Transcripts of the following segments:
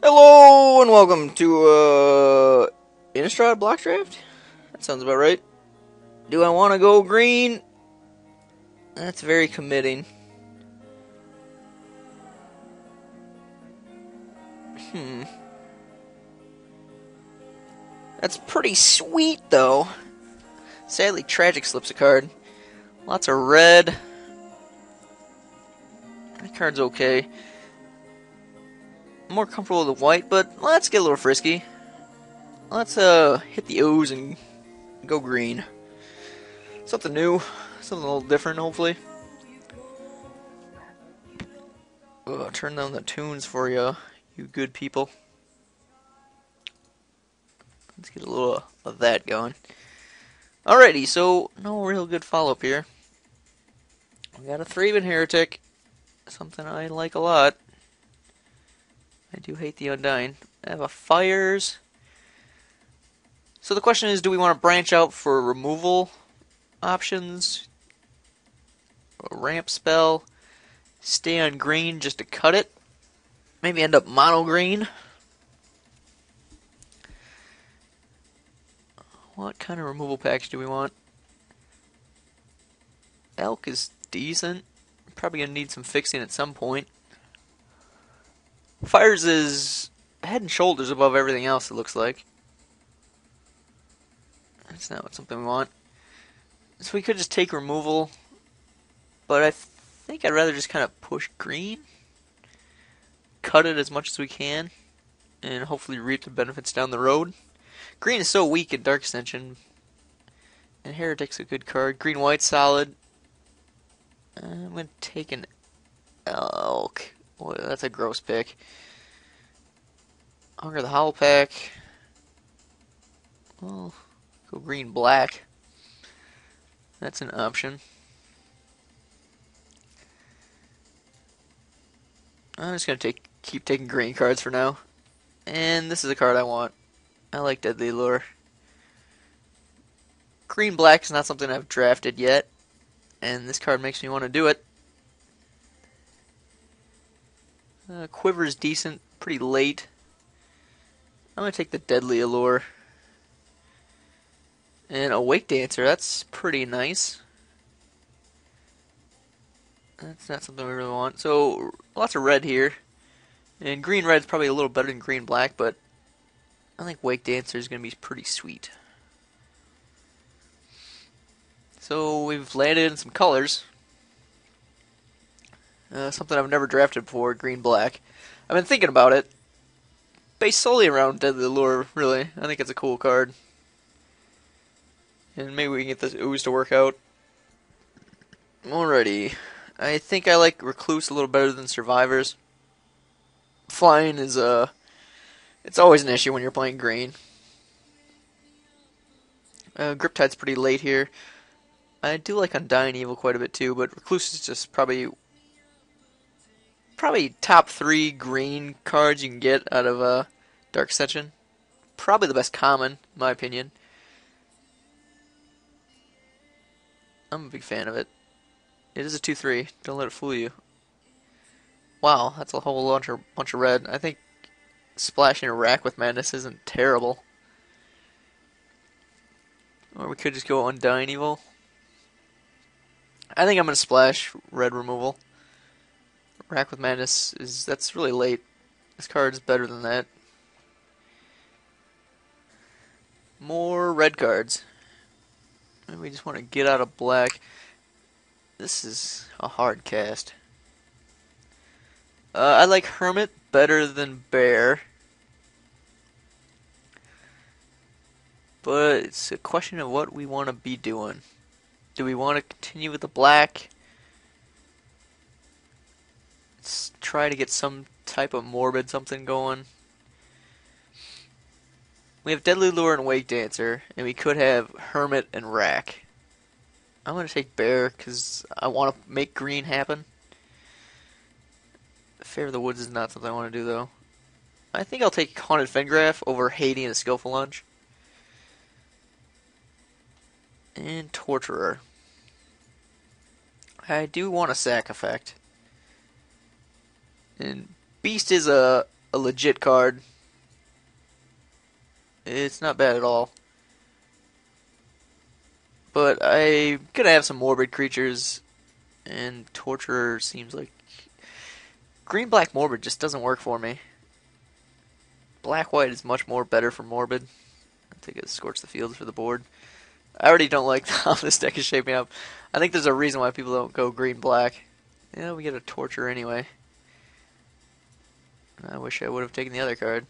Hello and welcome to Innistrad block draft. That sounds about right. Do I want to go green? That's very committing. That's pretty sweet though. Sadly, Tragic slips a card. Lots of red. That card's okay. I'm more comfortable with the white, but let's get a little frisky. Let's hit the O's and go green. Something new, something a little different, hopefully. Turn down the tunes for you good people. Let's get a little of that going. Alrighty, so no real good follow-up here. We got a 3-bin Heretic, something I like a lot. I do hate the Undying. I have a Fires. So the question is, do we want to branch out for removal options? A ramp spell? Stay on green just to cut it? Maybe end up mono green? What kind of removal package do we want? Elk is decent. Probably going to need some fixing at some point. Fires is head and shoulders above everything else, it looks like. That's not something we want. So we could just take removal, but I think I'd rather just kind of push green. Cut it as much as we can, and hopefully reap the benefits down the road. Green is so weak in Dark Ascension, and Heretic's a good card. Green-white solid. I'm going to take an Elk. Boy, that's a gross pick. Hunger the Howl Pack. Well, go green-black. That's an option. I'm just going to keep taking green cards for now. And this is a card I want. I like Deadly Allure. Green-black is not something I've drafted yet. And this card makes me want to do it. Quiver is decent, pretty late. I'm going to take the Deadly Allure. And Awake Dancer, that's pretty nice. That's not something we really want. So, lots of red here. And green-red's probably a little better than green-black, but I think Wake Dancer is going to be pretty sweet. So, we've landed in some colors. Something I've never drafted before, green-black. I've been thinking about it. Based solely around Deadly Allure, really. I think it's a cool card. And maybe we can get this ooze to work out. Alrighty. I think I like Recluse a little better than Survivors. Flying is it's always an issue when you're playing green. Griptide's pretty late here. I do like Undying Evil quite a bit too, but Recluse is just probably top 3 green cards you can get out of Dark Ascension. Probably the best common, in my opinion. I'm a big fan of it. It is a 2/3. Don't let it fool you. Wow, that's a whole bunch of red. I think splashing a Rack with Madness isn't terrible. Or we could just go Undying Evil. I think I'm going to splash red removal. Rack with Madness that's really late. This card is better than that. More red cards. And we just want to get out of black. This is a hard cast. I like Hermit better than Bear. But it's a question of what we want to be doing. Do we want to continue with the black? Let's try to get some type of morbid something going. We have Deadly Lure and Wake Dancer, and we could have Hermit and Rack. I'm going to take Bear because I want to make green happen. Fair of the Woods is not something I want to do, though. I think I'll take Haunted Fengraf over Haiti and a Skillful Lunge. And Torturer. I do want a sack effect. And Beast is a a legit card. It's not bad at all. But I'm gonna have some morbid creatures, and Torturer seems like green-black morbid just doesn't work for me. Black-white is much more better for morbid. I think it Scorch the Fields for the board. I already don't like how this deck is shaping up. I think there's a reason why people don't go green-black. Yeah, we get a Torture anyway. I wish I would have taken the other card.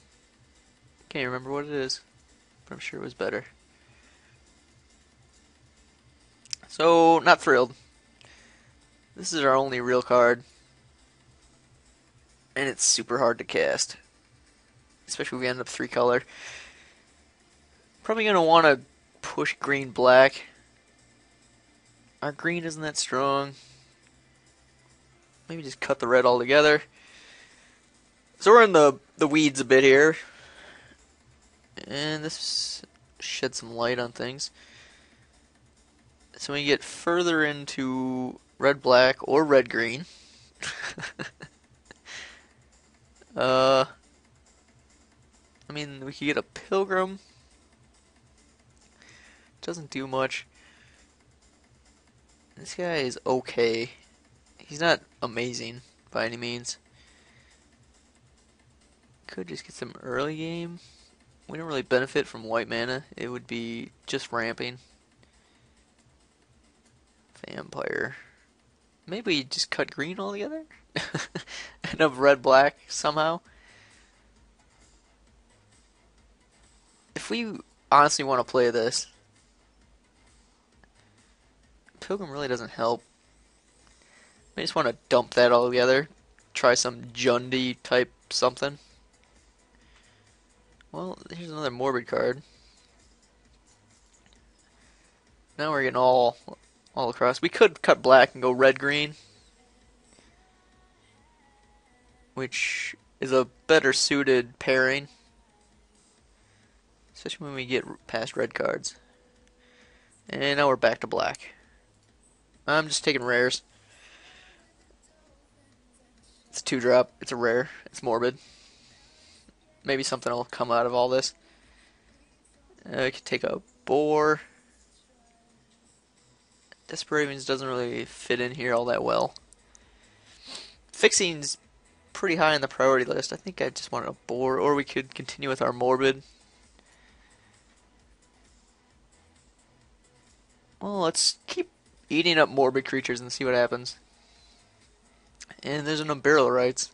Can't remember what it is, but I'm sure it was better. So, not thrilled. This is our only real card. And it's super hard to cast. Especially if we end up 3-color. Probably going to want to push green-black. Our green isn't that strong. Maybe just cut the red altogether. So we're in the weeds a bit here. And this sheds some light on things. So when you get further into red-black or red-green, I mean, we could get a Pilgrim. Doesn't do much. This guy is okay. He's not amazing by any means. Could just get some early game. We don't really benefit from white mana. It would be just ramping. Vampire. Maybe just cut green altogether? End up red-black somehow? If we honestly want to play this, Pilgrim really doesn't help. I just want to dump that all together. Try some Jundi type something. Well, here's another morbid card. Now we're getting all across. We could cut black and go red-green, which is a better suited pairing, especially when we get past red cards. And now we're back to black. I'm just taking rares. It's a 2-drop. It's a rare. It's morbid. Maybe something will come out of all this. I could take a boar. Desperations doesn't really fit in here all that well. Fixing's pretty high on the priority list. I think I just wanted a boar, or we could continue with our morbid. Well, let's keep eating up morbid creatures and see what happens. And there's an Unburial Rites,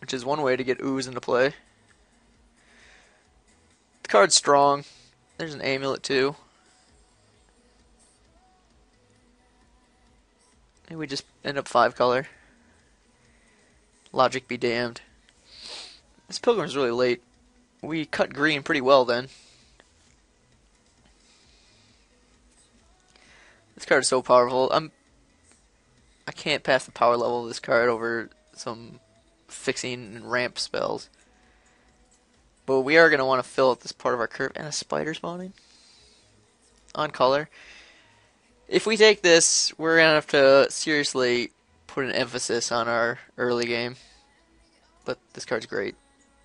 which is one way to get ooze into play. The card's strong. There's an amulet too. Maybe we just end up 5-color. Logic be damned. This Pilgrim's really late. We cut green pretty well then. This card is so powerful. I can't pass the power level of this card over some fixing and ramp spells. But we are going to want to fill out this part of our curve. And a spider spawning on color. If we take this, we're going to have to seriously put an emphasis on our early game. But this card's great,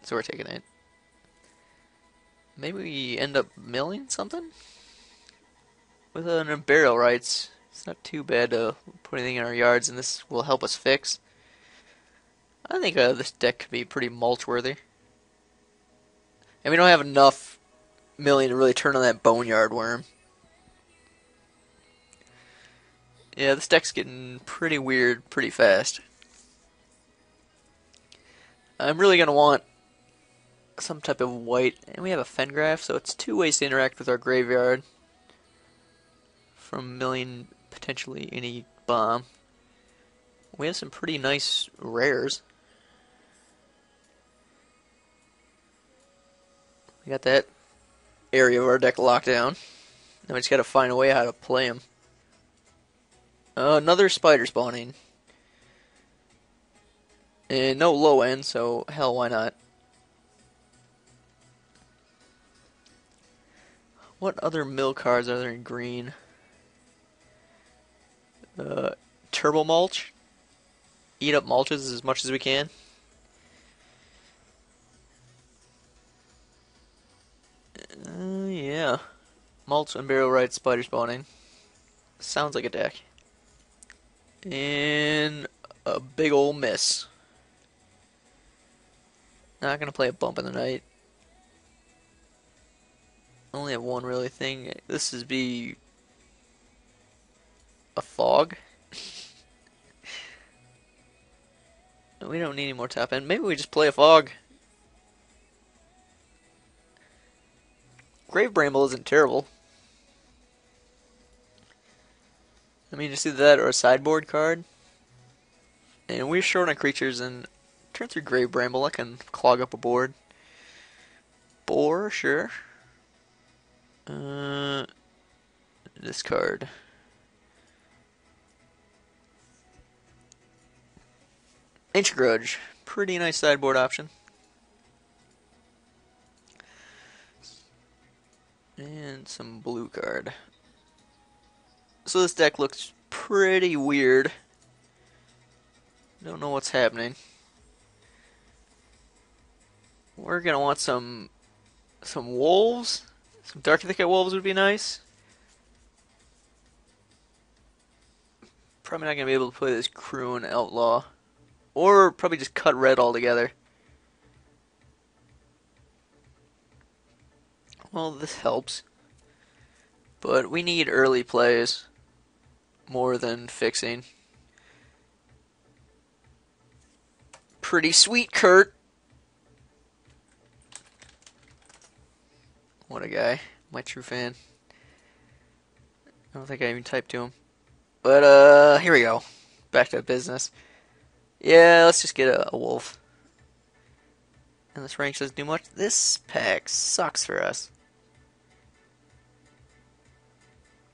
so we're taking it. Maybe we end up milling something? With an Unburial Rites, it's not too bad to put anything in our yards, and this will help us fix. I think this deck could be pretty mulch-worthy. And we don't have enough milling to really turn on that Boneyard Worm. Yeah, this deck's getting pretty weird pretty fast. I'm really going to want some type of white, and we have a Fengraf, so it's 2 ways to interact with our graveyard. From milling potentially any bomb. We have some pretty nice rares. We got that area of our deck locked down. Now we just got to find a way how to play them. Another spider spawning. And no low end, so hell, why not? What other mill cards are there in green? Turbo Mulch. eat up mulches as much as we can. Yeah. Mulch and burial right, spider spawning. Sounds like a deck. And a big ol' miss. Not gonna play a bump in the night. Only have one really thing. This is be a fog. We don't need any more top end. Maybe we just play a fog. Grave Bramble isn't terrible. I mean, just either that or a sideboard card. And we're short on creatures, and turn through Grave Bramble, I can clog up a board. Boar, sure. Discard. Ancient Grudge. Pretty nice sideboard option. And some blue card. So this deck looks pretty weird. Don't know what's happening. We're gonna want some wolves. Some Dark Thicket wolves would be nice. Probably not gonna be able to play this Croon Outlaw. Or probably just cut red altogether. Well, this helps. But we need early plays more than fixing. Pretty sweet, Kurt. What a guy. My true fan. I don't think I even typed to him. But, here we go. Back to business. Yeah, let's just get a wolf. And this rank doesn't do much. This pack sucks for us.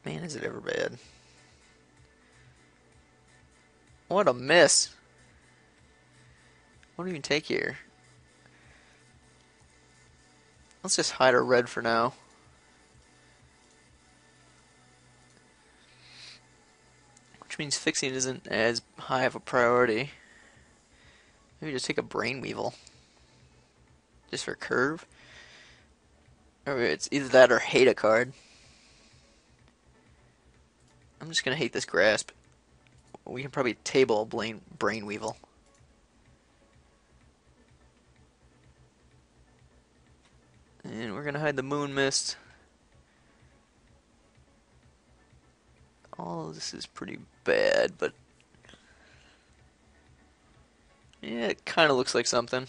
Man, is it ever bad. What a miss. What do we even take here? Let's just hide our red for now. Which means fixing isn't as high of a priority. Maybe just take a Brain Weevil. Just for curve. Or it's either that or hate a card. I'm just gonna hate this Grasp. We can probably table a Brain Weevil. And we're gonna hide the Moon Mist. All of this is pretty bad, but yeah, it kind of looks like something.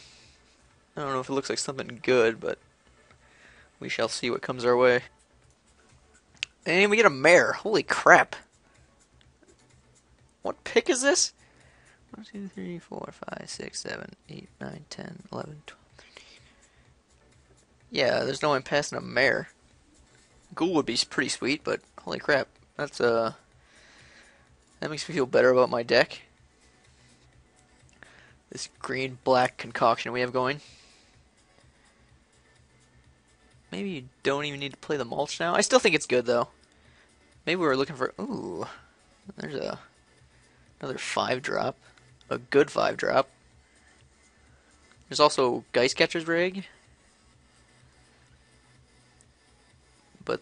I don't know if it looks like something good, but we shall see what comes our way. And we get a mare. Holy crap. What pick is this? 1, 2, 3, 4, 5, 6, 7, 8, 9, 10, 11, 12, 13. Yeah, there's no one passing a mare. Ghoul would be pretty sweet, but holy crap. That's, that makes me feel better about my deck. This green-black concoction we have going. Maybe you don't even need to play the mulch now. I still think it's good, though. Maybe we were looking for... Ooh. There's another 5-drop. A good 5-drop. There's also Geistcatcher's Rig. But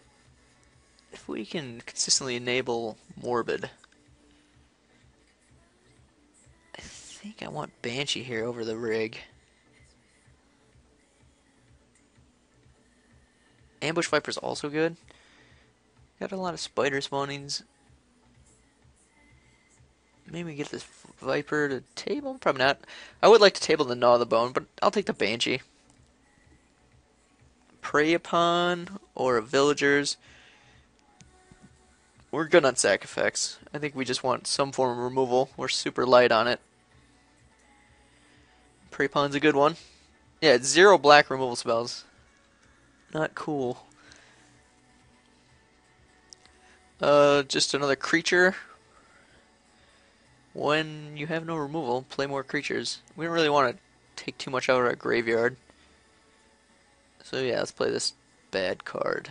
if we can consistently enable Morbid... I think I want Banshee here over the Rig. Ambush Viper's also good. Got a lot of spider spawnings. Maybe get this Viper to table? Probably not. I would like to table the Gnaw of the Bone, but I'll take the Banshee. Prey Upon or a Villagers. We're good on sack effects. I think we just want some form of removal. We're super light on it. Prey Upon's a good one. Yeah, it's 0 black removal spells. Not cool. Just another creature. When you have no removal, play more creatures. We don't really want to take too much out of our graveyard. So yeah, let's play this bad card.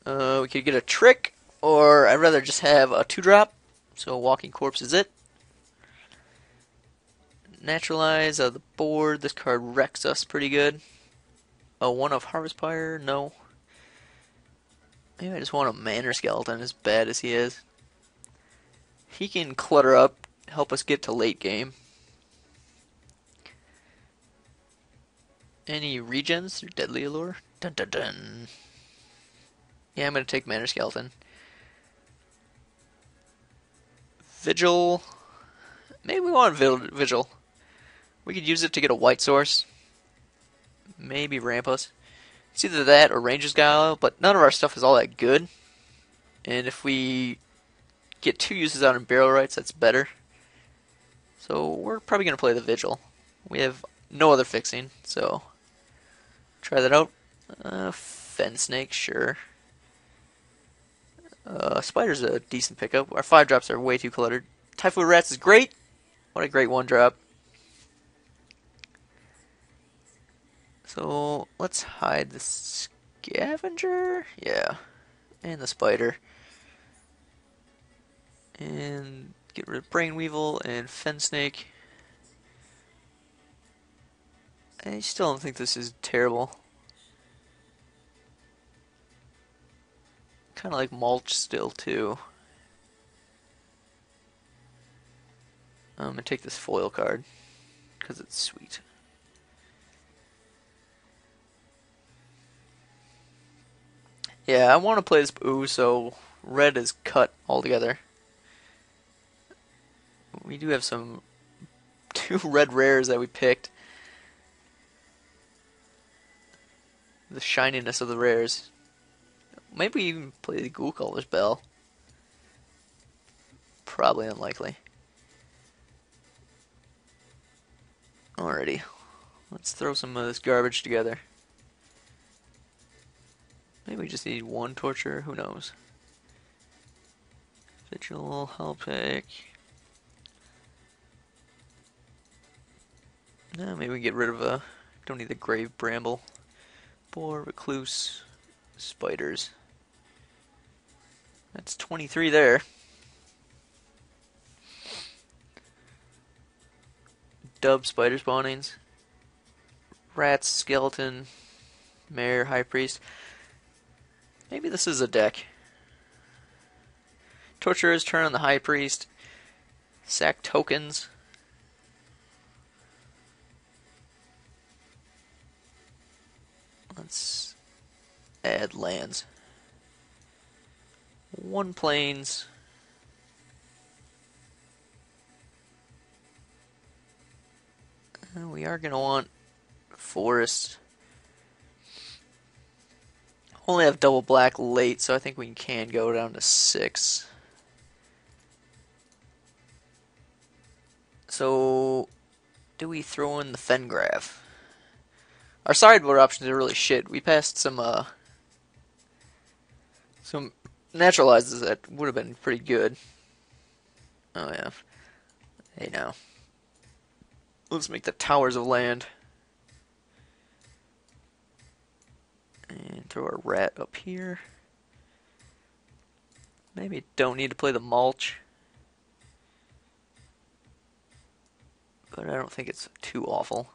We could get a trick, or I'd rather just have a 2-drop So Walking Corpse is it. Naturalize out of the board. This card wrecks us pretty good. Oh, one of Harvest Pyre? No. Maybe I just want a Manor Skeleton, as bad as he is. He can clutter up, help us get to late game. Any regens through Deadly Allure? Dun dun dun. Yeah, I'm going to take Manor Skeleton. Vigil. Maybe we want Vigil. We could use it to get a white source. Maybe ramp us. It's either that or Ranger's Guile, but none of our stuff is all that good. And if we get 2 uses out in Barrel Rights, that's better. So we're probably going to play the Vigil. We have no other fixing, so try that out. Fen Snake, sure. Spider's a decent pickup. Our 5-drops are way too cluttered. Typhoid Rats is great. What a great 1-drop. So let's hide the Scavenger. Yeah. And the Spider. And get rid of Brainweevil and Fen Snake. I still don't think this is terrible. Kind of like Mulch still, too. I'm going to take this foil card, because it's sweet. Yeah, I want to play this Ooh, so red is cut altogether. We do have some 2 red rares that we picked. The shininess of the rares. Maybe even play the Ghoul Caller's Bell. Probably unlikely. Alrighty. Let's throw some of this garbage together. Maybe we just need 1 Torture. Who knows? Vigil, Hull Pick. No, maybe we can get rid of a... Don't need the Grave Bramble. Boar, Recluse, Spiders. That's 23 there. Dub Spider Spawnings. Rats, Skeleton, Mare, High Priest. Maybe this is a deck. Torturers turn on the High Priest. Sack tokens. Let's add lands. 1 plains. We are going to want forest. Only have double black late, so I think we can go down to 6. So, do we throw in the Fengraf? Our sideboard options are really shit. We passed some naturalizes that would have been pretty good. Oh yeah. Hey now. Let's make the Towers of Land. And throw our rat up here. Maybe don't need to play the Mulch. But I don't think it's too awful.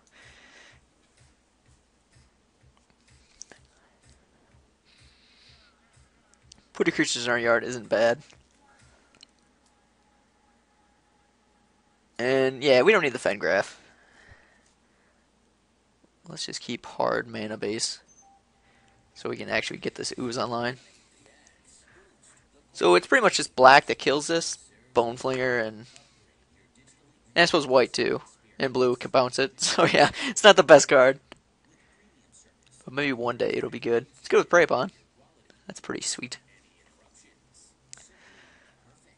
Putting creatures in our yard isn't bad. And yeah, we don't need the Fengraf. Let's just keep hard mana base. So we can actually get this ooze online. So it's pretty much just black that kills this. Boneflinger and I suppose white too. And blue can bounce it. So yeah, it's not the best card. But maybe one day it'll be good. It's good with Prey Upon. That's pretty sweet.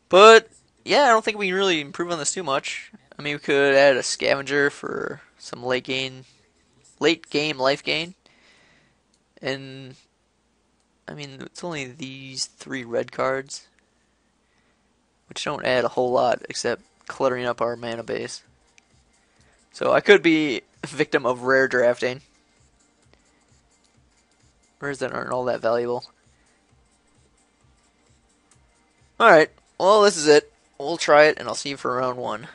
But yeah, I don't think we can really improve on this too much. I mean, we could add a Scavenger for some late game life gain. And I mean, it's only these 3 red cards, which don't add a whole lot except cluttering up our mana base. So I could be a victim of rare drafting. Rares that aren't all that valuable. Alright, well, this is it. we'll try it, and I'll see you for round one.